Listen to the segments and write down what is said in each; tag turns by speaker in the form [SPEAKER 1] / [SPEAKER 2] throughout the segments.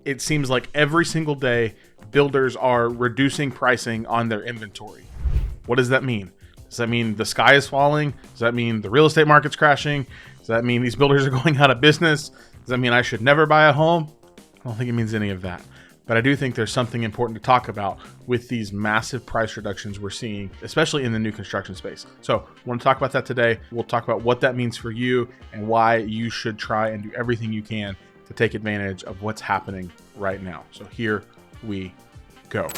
[SPEAKER 1] it seems like every single day builders are reducing pricing on their inventory. What does that mean? Does that mean the sky is falling? Does that mean the real estate market's crashing? Does that mean these builders are going out of business? Does that mean I should never buy a home? I don't think it means any of that. But I do think there's something important to talk about with these massive price reductions we're seeing, especially in the new construction space. So I want to talk about that today. We'll talk about what that means for you and why you should try and do everything you can to take advantage of what's happening right now. So here we go.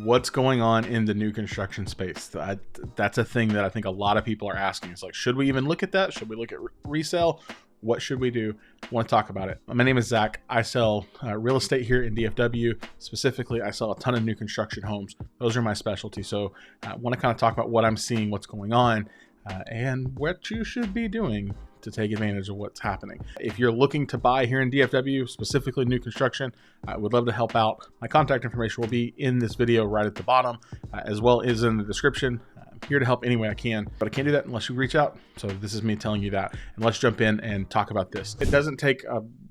[SPEAKER 1] What's going on in the new construction space? That's a thing that I think a lot of people are asking. It's like, should we even look at that? Should we look at resale? What should we do? I want to talk about it. My name is Zach. I sell real estate here in DFW. Specifically, I sell a ton of new construction homes. Those are my specialty. So I want to kind of talk about what I'm seeing, what's going on, and what you should be doing to take advantage of what's happening. If you're looking to buy here in DFW, specifically new construction, I would love to help out. My contact information will be in this video right at the bottom, as well as in the description. I'm here to help any way I can, but I can't do that unless you reach out. So this is me telling you that. And let's jump in and talk about this. It doesn't take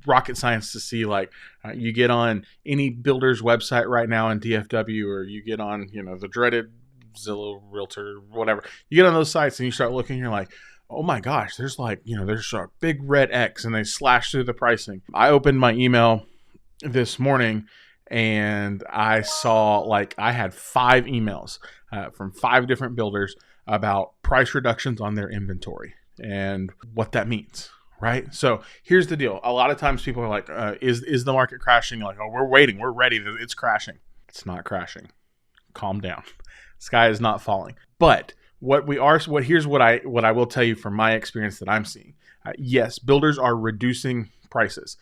[SPEAKER 1] rocket science to see, like, you get on any builder's website right now in DFW, or you get on, the dreaded Zillow, Realtor, whatever. You get on those sites and you start looking, you're like, oh my gosh, there's there's a big red X and they slash through the pricing. I opened my email this morning and I saw I had 5 emails from 5 different builders about price reductions on their inventory and what that means, right? So here's the deal. A lot of times people are like, is the market crashing? Like, oh, we're waiting, we're ready, it's crashing. It's not crashing. Calm down. Sky is not falling. But here's what I will tell you from my experience that I'm seeing. Yes, builders are reducing prices.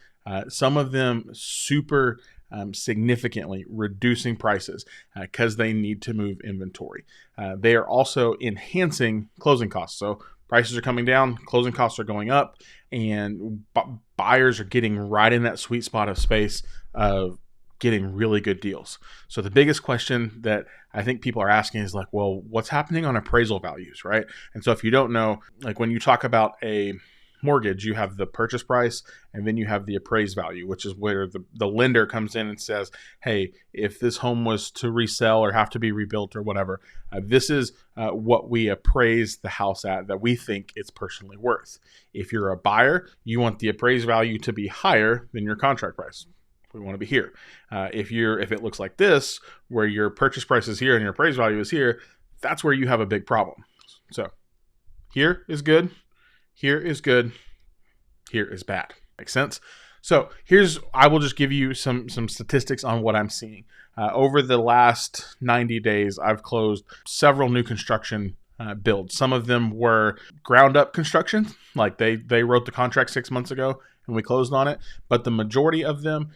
[SPEAKER 1] Some of them super significantly reducing prices because they need to move inventory. They are also enhancing closing costs. So prices are coming down, closing costs are going up, and buyers are getting right in that sweet spot of space of getting really good deals. So the biggest question that I think people are asking is like, well, what's happening on appraisal values, right? And so if you don't know, like when you talk about a mortgage, you have the purchase price and then you have the appraised value, which is where the lender comes in and says, hey, if this home was to resell or have to be rebuilt or whatever, this is what we appraise the house at that we think it's personally worth. If you're a buyer, you want the appraised value to be higher than your contract price. We want to be here. If it looks like this, where your purchase price is here and your appraised value is here, that's where you have a big problem. So here is good, here is good, here is bad. Makes sense? So I will just give you some statistics on what I'm seeing. Over the last 90 days, I've closed several new construction builds. Some of them were ground up construction, like they wrote the contract 6 months ago and we closed on it. But the majority of them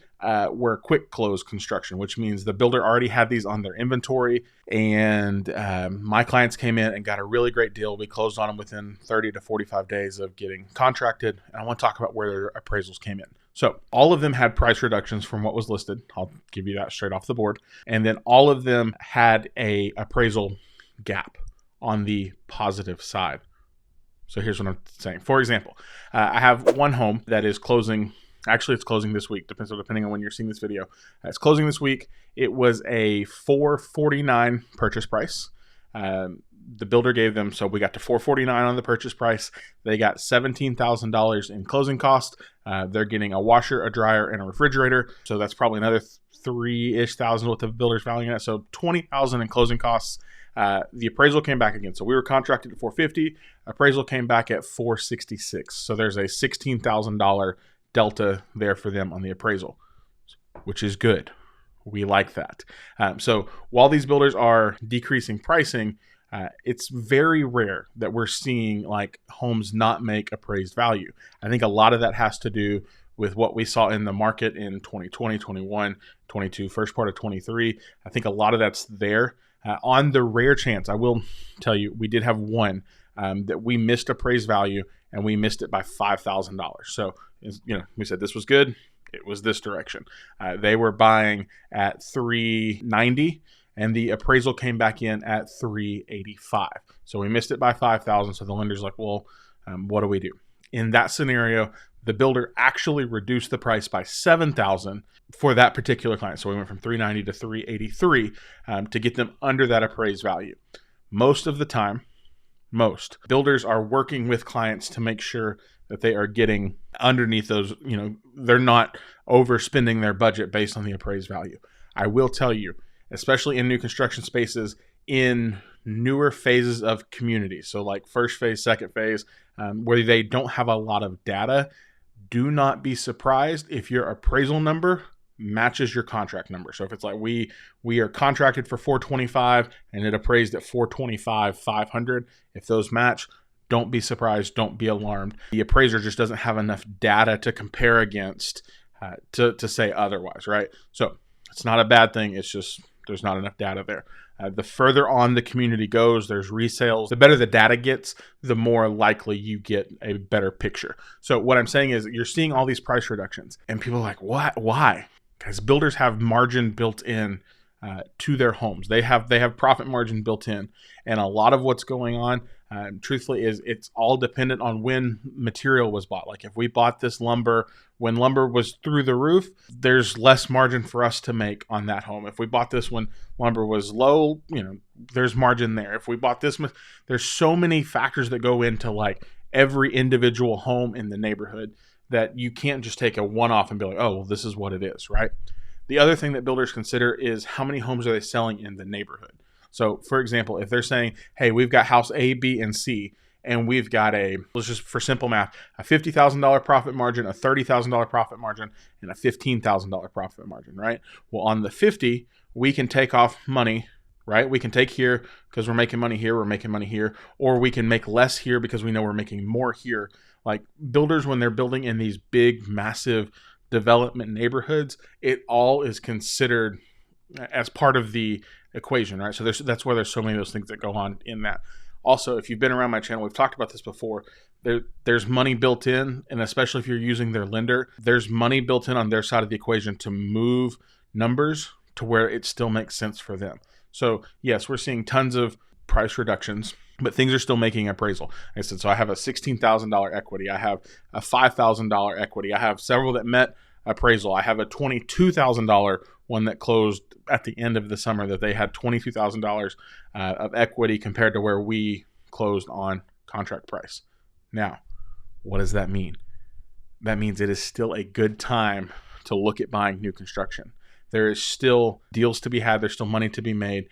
[SPEAKER 1] were quick close construction, which means the builder already had these on their inventory, and my clients came in and got a really great deal. We closed on them within 30 to 45 days of getting contracted. And I want to talk about where their appraisals came in. So all of them had price reductions from what was listed. I'll give you that straight off the board. And then all of them had a appraisal gap on the positive side. So here's what I'm saying. For example, I have one home that is closing. Actually, it's closing this week, depending on when you're seeing this video. It's closing this week. It was a $449 purchase price. The builder gave them, so we got to $449 on the purchase price. They got $17,000 in closing cost. They're getting a washer, a dryer, and a refrigerator. So that's probably another $3,000-ish what the builder's valuing it. So $20,000 in closing costs. The appraisal came back again. So we were contracted at $450. Appraisal came back at $466. So there's a $16,000 delta there for them on the appraisal, which is good. We like that. So while these builders are decreasing pricing, it's very rare that we're seeing like homes not make appraised value. I think a lot of that has to do with what we saw in the market in 2020, 21, 22, first part of 23. I think a lot of that's there. On the rare chance, I will tell you, we did have one that we missed appraised value, and we missed it by $5,000. So, we said this was good. It was this direction. They were buying at $390, and the appraisal came back in at 385. So we missed it by 5,000. So the lender's like, well, what do we do? In that scenario, the builder actually reduced the price by 7,000 for that particular client. So we went from 390 to 383 to get them under that appraised value. Most of the time, most builders are working with clients to make sure that they are getting underneath those, they're not overspending their budget based on the appraised value. I will tell you, especially in new construction spaces, in newer phases of communities, so like first phase, second phase, where they don't have a lot of data, do not be surprised if your appraisal number matches your contract number. So if it's like we are contracted for 425 and it appraised at 425 500, if those match, don't be surprised, don't be alarmed. The appraiser just doesn't have enough data to compare against to say otherwise, right? So it's not a bad thing, it's just there's not enough data there. The further on the community goes, there's resales. The better the data gets, the more likely you get a better picture. So what I'm saying is you're seeing all these price reductions and people are like, what? Why? Because builders have margin built in to their homes. They have profit margin built in. And a lot of what's going on, truthfully, is it's all dependent on when material was bought. Like if we bought this lumber when lumber was through the roof, there's less margin for us to make on that home. If we bought this when lumber was low, there's margin there. If we bought this, there's so many factors that go into like every individual home in the neighborhood that you can't just take a one-off and be like, oh, well, this is what it is, right? The other thing that builders consider is how many homes are they selling in the neighborhood. So, for example, if they're saying, hey, we've got house A, B, and C, and we've got let's just for simple math, a $50,000 profit margin, a $30,000 profit margin, and a $15,000 profit margin, right? Well, on the 50, we can take off money, right? We can take here because we're making money here, or we can make less here because we know we're making more here. Like builders, when they're building in these big, massive development neighborhoods, it all is considered as part of the equation, right? So that's where there's so many of those things that go on in that. Also, if you've been around my channel, we've talked about this before. There's money built in, and especially if you're using their lender, there's money built in on their side of the equation to move numbers to where it still makes sense for them. So yes, we're seeing tons of price reductions, but things are still making appraisal. Like I said, so I have a $16,000 equity. I have a $5,000 equity. I have several that met appraisal. I have a $22,000 one that closed at the end of the summer that they had $22,000 of equity compared to where we closed on contract price. Now, what does that mean? That means it is still a good time to look at buying new construction. There is still deals to be had. There's still money to be made.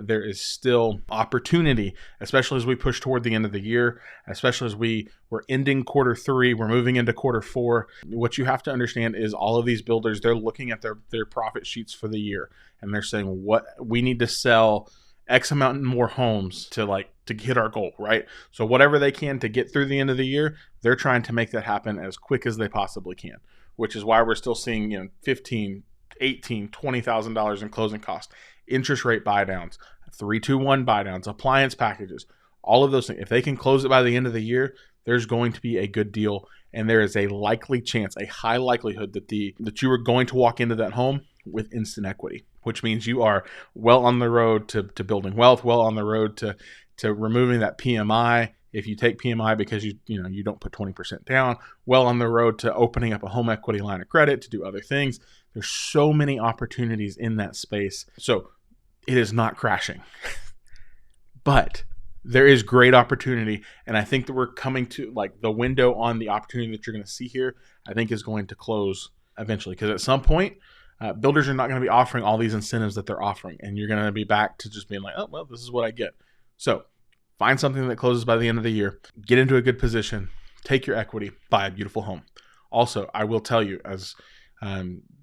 [SPEAKER 1] There is still opportunity, especially as we push toward the end of the year, especially as we're ending quarter 3, we're moving into quarter 4. What you have to understand is all of these builders, they're looking at their profit sheets for the year, and they're saying, what we need to sell X amount more homes to hit our goal, right? So whatever they can to get through the end of the year, they're trying to make that happen as quick as they possibly can, which is why we're still seeing, $15,000, $18,000, $20,000 in closing costs, interest rate buy downs, 3-2-1 buy downs, appliance packages, all of those things. If they can close it by the end of the year, there's going to be a good deal, and there is a likely chance, a high likelihood that you are going to walk into that home with instant equity, which means you are well on the road to building wealth, well on the road to removing that PMI. If you take PMI because you don't put 20% down, well on the road to opening up a home equity line of credit to do other things. There's so many opportunities in that space. So it is not crashing, but there is great opportunity. And I think that we're coming to the window on the opportunity that you're going to see here, I think is going to close eventually. Because at some point, builders are not going to be offering all these incentives that they're offering. And you're going to be back to just being like, oh, well, this is what I get. So find something that closes by the end of the year, get into a good position, take your equity, buy a beautiful home. Also, I will tell you, as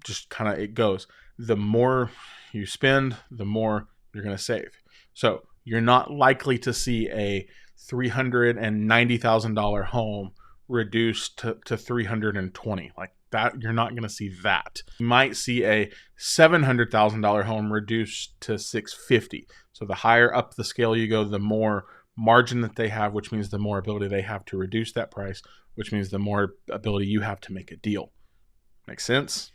[SPEAKER 1] just kind of it goes, the more you spend, the more you're going to save. So you're not likely to see a $390,000 home reduced to $320,000 like that. You're not going to see that. You might see a $700,000 home reduced to $650,000. So the higher up the scale you go, the more margin that they have, which means the more ability they have to reduce that price, which means the more ability you have to make a deal. Make sense?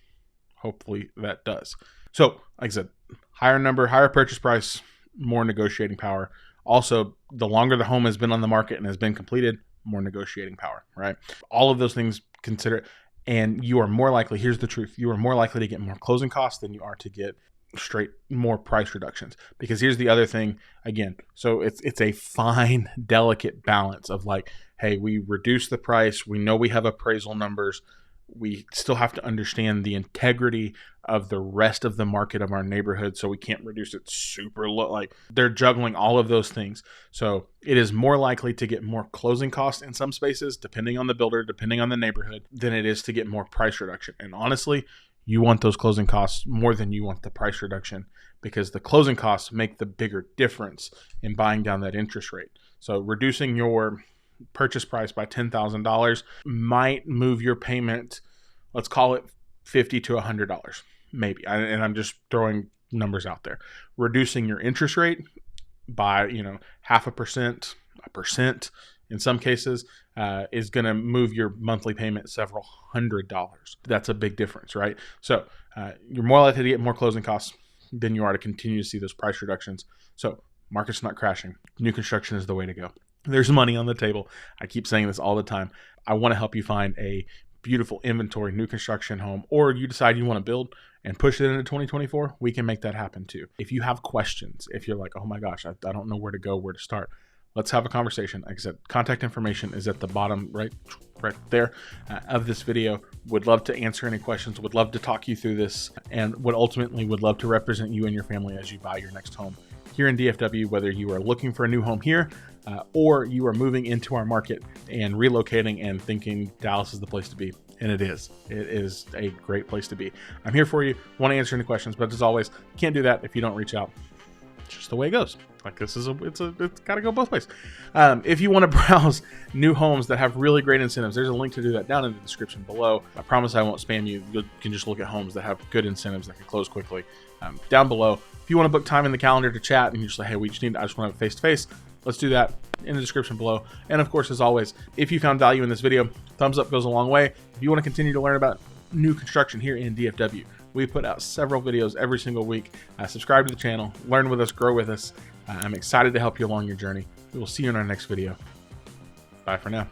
[SPEAKER 1] Hopefully that does. So, like I said, higher purchase price, more negotiating power. Also, the longer the home has been on the market and has been completed, more negotiating power, right? All of those things consider, and you are more likely, here's the truth, you are more likely to get more closing costs than you are to get straight more price reductions. Because here's the other thing, again, so it's a fine, delicate balance of like, hey, we reduce the price, we know we have appraisal numbers, we still have to understand the integrity of the rest of the market of our neighborhood, so we can't reduce it super low. Like, they're juggling all of those things. So it is more likely to get more closing costs in some spaces, depending on the builder, depending on the neighborhood, than it is to get more price reduction. And honestly, you want those closing costs more than you want the price reduction, because the closing costs make the bigger difference in buying down that interest rate. So reducing your purchase price by $10,000 might move your payment, let's call it $50 to $100, maybe. And I'm just throwing numbers out there. Reducing your interest rate by 0.5%, 1% in some cases, is going to move your monthly payment several $100s. That's a big difference, right? So you're more likely to get more closing costs than you are to continue to see those price reductions. So market's not crashing. New construction is the way to go. There's money on the table. I keep saying this all the time. I want to help you find a beautiful inventory, new construction home, or you decide you want to build and push it into 2024, we can make that happen too. If you have questions, if you're like, oh my gosh, I don't know where to go, where to start, let's have a conversation. Like I said, contact information is at the bottom right there of this video. Would love to answer any questions, would love to talk you through this, and would love to represent you and your family as you buy your next home here in DFW, whether you are looking for a new home here or you are moving into our market and relocating and thinking Dallas is the place to be. And it is a great place to be. I'm here for you, want to answer any questions, but as always, can't do that if you don't reach out. It's just the way it goes. Like, it's got to go both ways. If you want to browse new homes that have really great incentives, there's a link to do that down in the description below. I promise I won't spam you. You can just look at homes that have good incentives that can close quickly down below. If you want to book time in the calendar to chat and you're just like, hey, I just want to have a face-to-face, let's do that in the description below. And of course, as always, if you found value in this video, thumbs up goes a long way. If you want to continue to learn about new construction here in DFW, we put out several videos every single week. Subscribe to the channel, learn with us, grow with us. I'm excited to help you along your journey. We will see you in our next video. Bye for now.